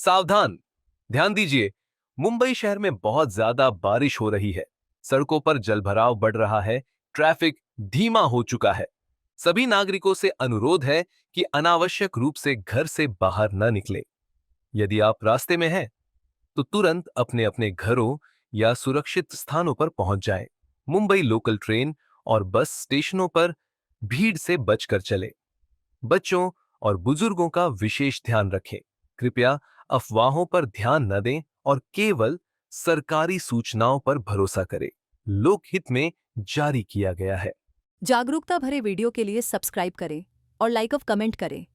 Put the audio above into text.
सावधान, ध्यान दीजिए। मुंबई शहर में बहुत ज्यादा बारिश हो रही है। सड़कों पर जलभराव बढ़ रहा है। ट्रैफिक धीमा हो चुका है। सभी नागरिकों से अनुरोध है कि अनावश्यक रूप से घर से बाहर न निकले। यदि आप रास्ते में हैं, तो तुरंत अपने अपने घरों या सुरक्षित स्थानों पर पहुंच जाएं। मुंबई लोकल ट्रेन और बस स्टेशनों पर भीड़ से बचकर चले। बच्चों और बुजुर्गों का विशेष ध्यान रखें। कृपया अफवाहों पर ध्यान न दें और केवल सरकारी सूचनाओं पर भरोसा करें। लोकहित में जारी किया गया है। जागरूकता भरे वीडियो के लिए सब्सक्राइब करें और लाइक और कमेंट करें।